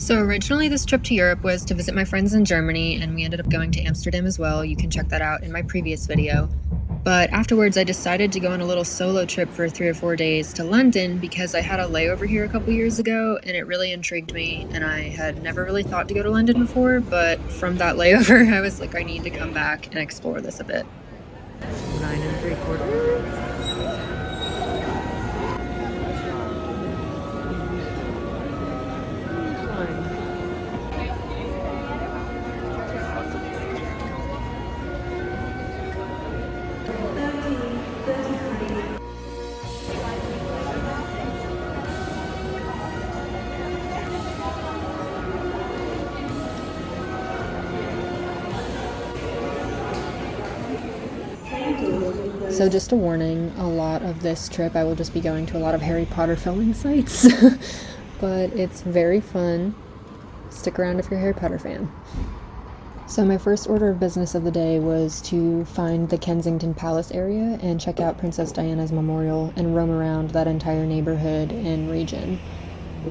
So originally this trip to Europe was to visit my friends in Germany, and we ended up going to Amsterdam as well. You can check that out in my previous video. But afterwards I decided to go on a little solo trip for 3 or 4 days to London because I had a layover here a couple years ago and it really intrigued me, and I had never really thought to go to London before, but from that layover I was like, I need to come back and explore this a bit. 9 3/4. So just a warning, a lot of this trip I will just be going to a lot of Harry Potter filming sites, but it's very fun. Stick around if you're a Harry Potter fan. So my first order of business of the day was to find the Kensington Palace area and check out Princess Diana's memorial and roam around that entire neighborhood and region.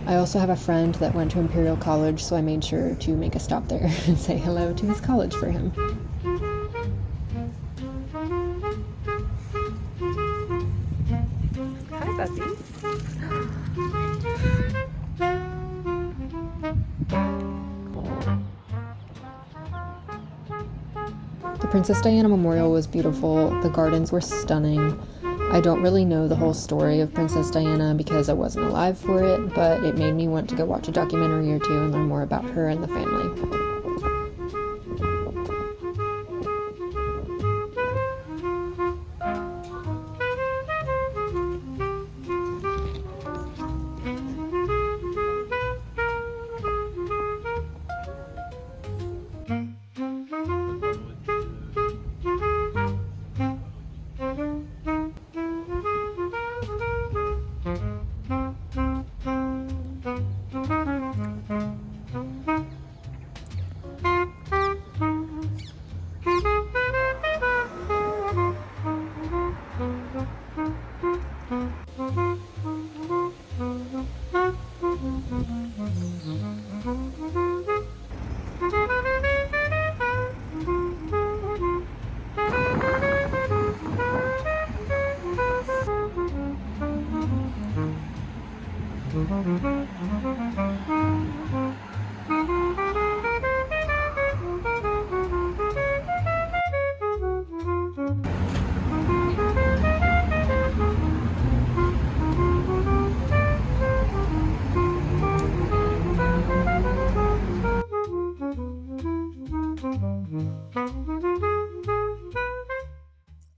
I also have a friend that went to Imperial College, so I made sure to make a stop there and say hello to his college for him. The Princess Diana Memorial was beautiful, the gardens were stunning. I don't really know the whole story of Princess Diana because I wasn't alive for it, but it made me want to go watch a documentary or two and learn more about her and the family.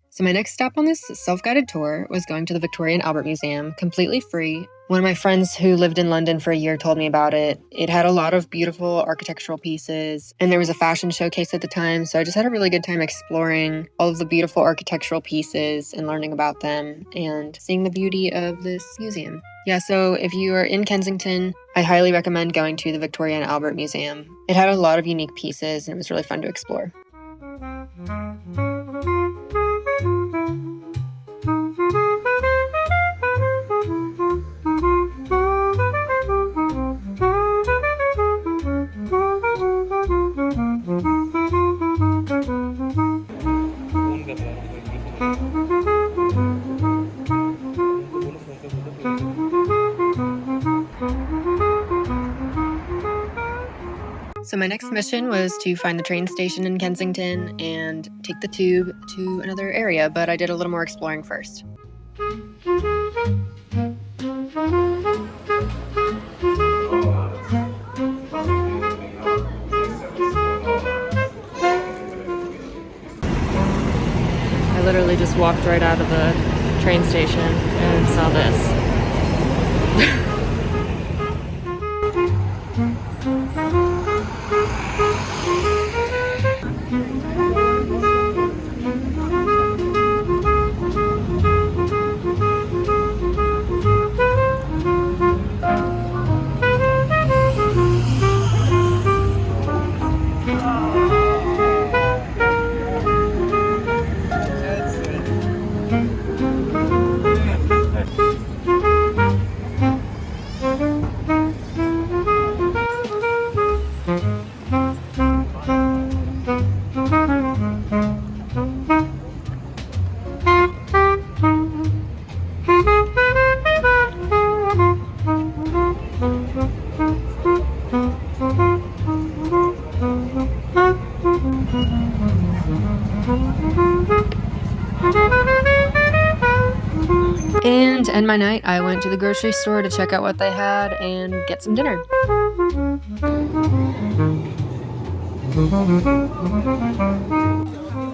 So my next stop on this self-guided tour was going to the Victoria and Albert Museum, completely free. One of my friends who lived in London for a year told me about it. It had a lot of beautiful architectural pieces, and there was a fashion showcase at the time, so I just had a really good time exploring all of the beautiful architectural pieces and learning about them and seeing the beauty of this museum. Yeah, so if you are in Kensington, I highly recommend going to the Victoria and Albert Museum. It had a lot of unique pieces, and it was really fun to explore. So my next mission was to find the train station in Kensington and take the tube to another area, but I did a little more exploring first. I literally just walked right out of the train station and saw this. end my night, I went to the grocery store to check out what they had and get some dinner.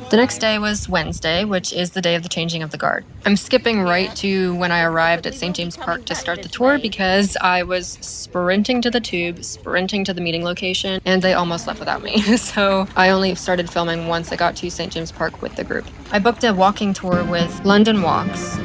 The next day was Wednesday, which is the day of the changing of the guard. I'm skipping right to when I arrived at St. James Park to start the tour because I was sprinting to the tube, sprinting to the meeting location, and they almost left without me. So I only started filming once I got to St. James Park with the group. I booked a walking tour with London Walks.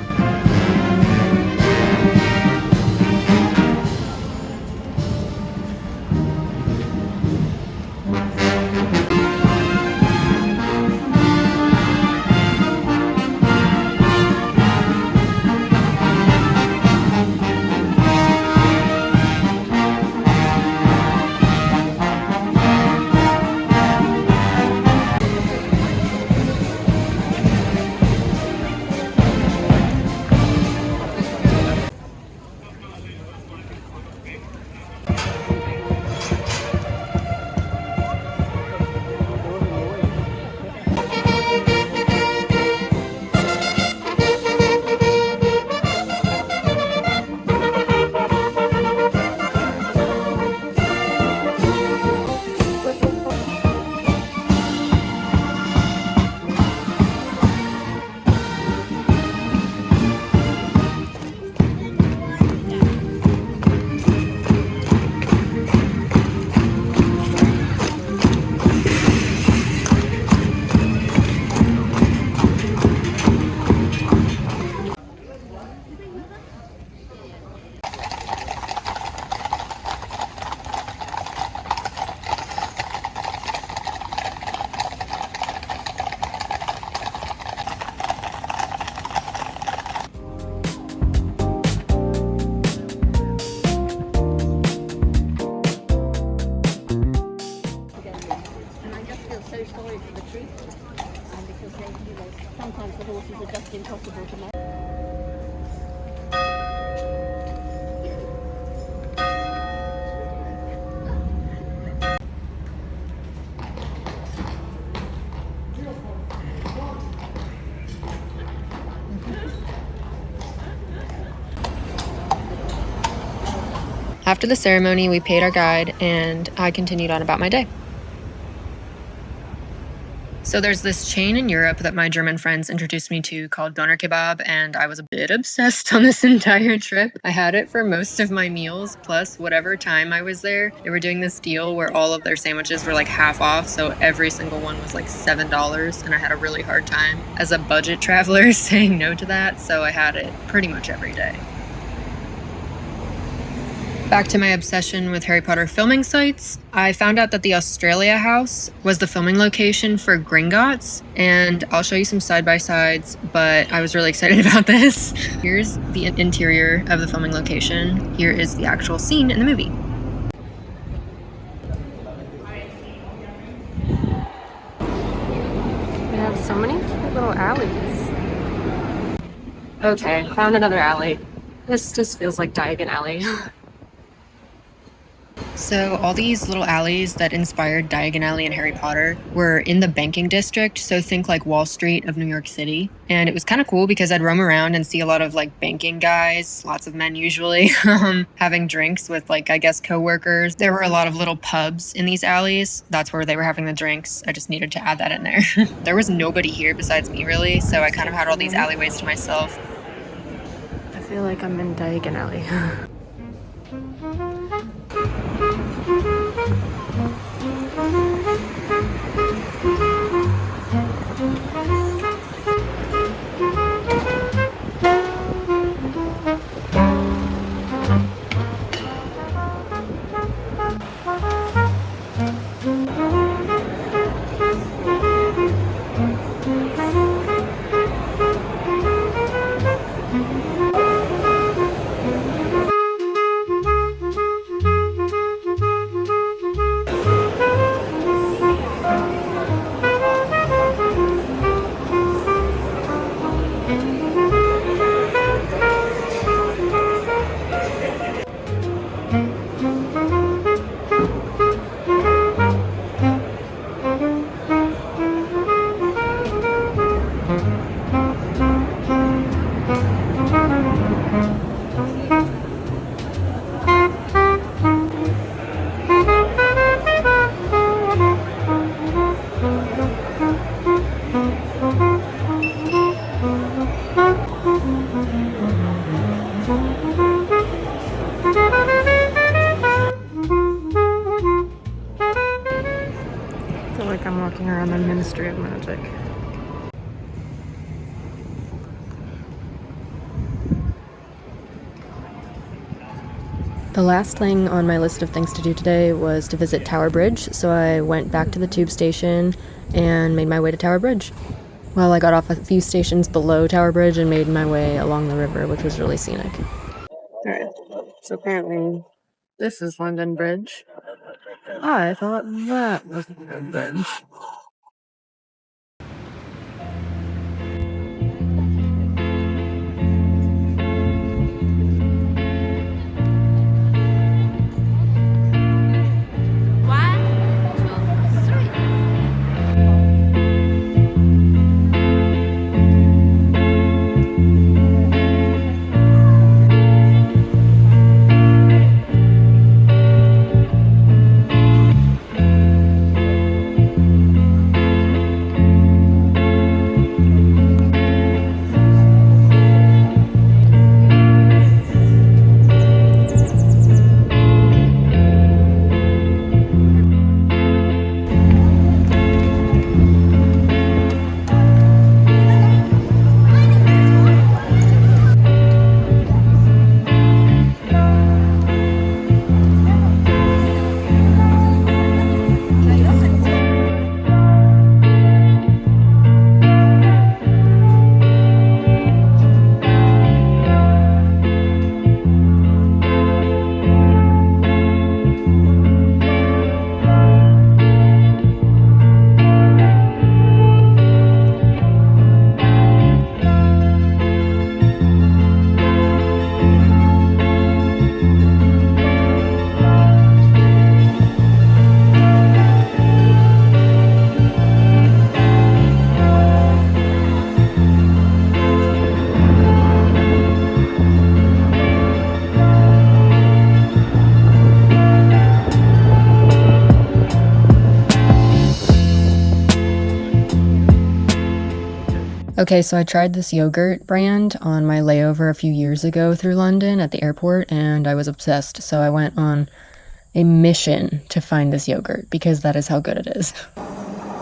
Sometimes the horses are just impossible to make. After the ceremony, we paid our guide, and I continued on about my day. So there's this chain in Europe that my German friends introduced me to called Doner Kebab, and I was a bit obsessed on this entire trip. I had it for most of my meals, plus whatever time I was there. They were doing this deal where all of their sandwiches were like half off, so every single one was like $7, and I had a really hard time as a budget traveler saying no to that, so I had it pretty much every day. Back to my obsession with Harry Potter filming sites, I found out that the Australia house was the filming location for Gringotts, and I'll show you some side-by-sides, but I was really excited about this. Here's the interior of the filming location. Here is the actual scene in the movie. They have so many cute little alleys. Okay, found another alley. This just feels like Diagon Alley. So all these little alleys that inspired Diagon Alley and Harry Potter were in the banking district, so think like Wall Street of New York City. And it was kind of cool because I'd roam around and see a lot of like banking guys, lots of men usually, having drinks with like, I guess, coworkers. There were a lot of little pubs in these alleys. That's where they were having the drinks. I just needed to add that in there. There was nobody here besides me really, so I kind of had all these alleyways to myself. I feel like I'm in Diagon Alley. around the Ministry of Magic. The last thing on my list of things to do today was to visit Tower Bridge, so I went back to the tube station and made my way to Tower Bridge. Well, I got off a few stations below Tower Bridge and made my way along the river, which was really scenic. Alright, so apparently this is London Bridge. I thought that was London Bridge. Okay, so I tried this yogurt brand on my layover a few years ago through London at the airport, and I was obsessed. So I went on a mission to find this yogurt because that is how good it is.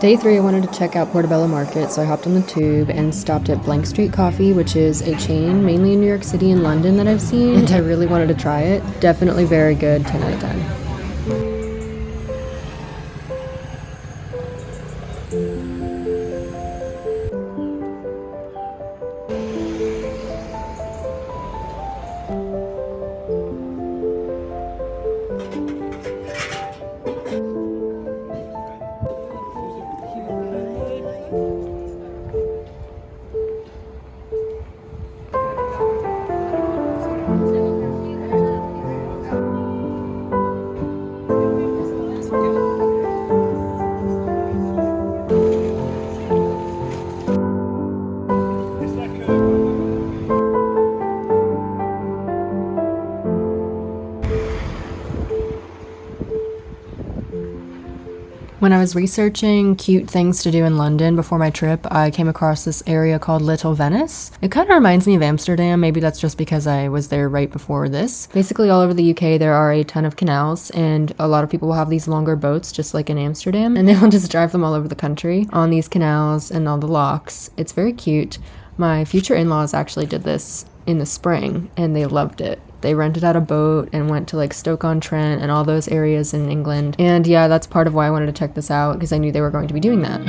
Day 3, I wanted to check out Portobello Market, so I hopped on the tube and stopped at Blank Street Coffee, which is a chain mainly in New York City and London that I've seen, and I really wanted to try it. Definitely very good, 10 out of 10. When I was researching cute things to do in London before my trip, I came across this area called Little Venice. It kind of reminds me of Amsterdam, maybe that's just because I was there right before this. Basically all over the UK there are a ton of canals, and a lot of people will have these longer boats just like in Amsterdam, and they'll just drive them all over the country on these canals and all the locks. It's very cute. My future in-laws actually did this in the spring and they loved it. They rented out a boat and went to like Stoke-on-Trent and all those areas in England. And yeah, that's part of why I wanted to check this out, because I knew they were going to be doing that.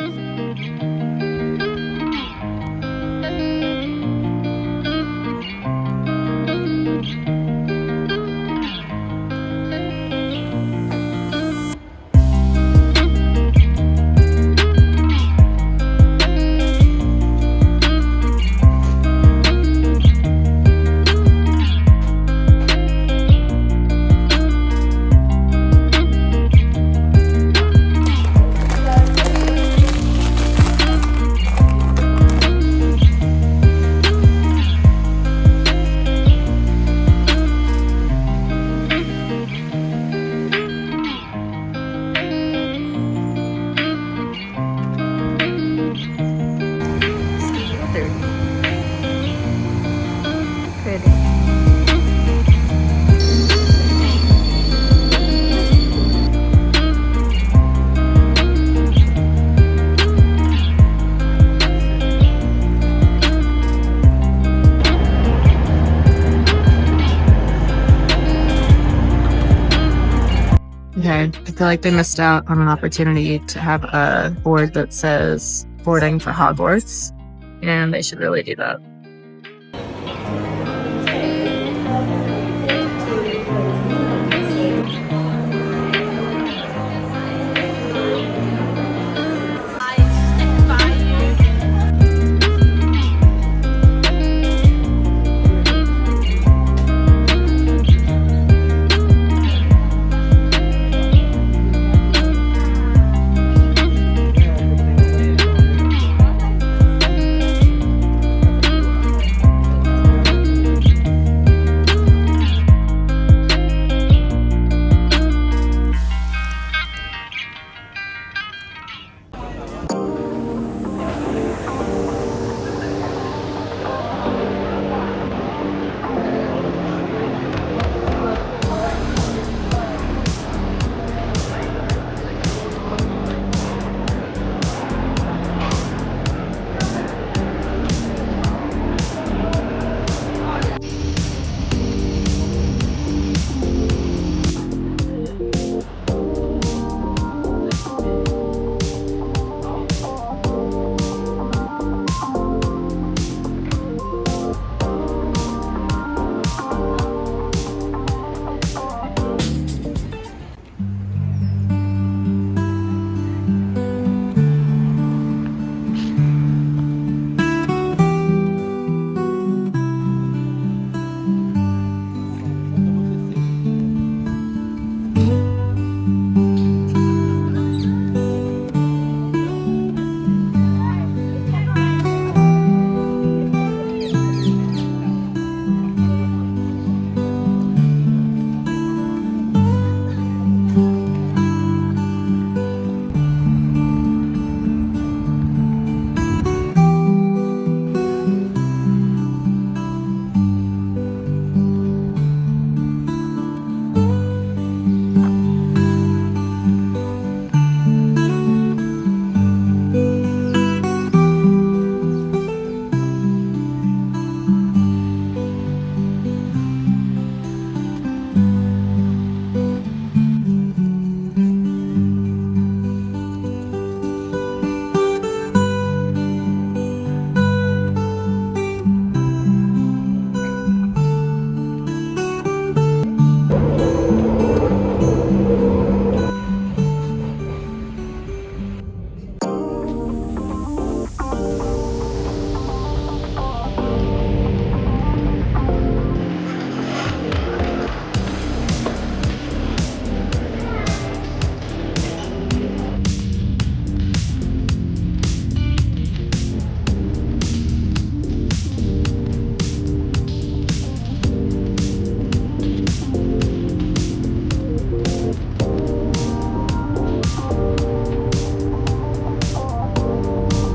Okay, I feel like they missed out on an opportunity to have a board that says boarding for Hogwarts, and they should really do that.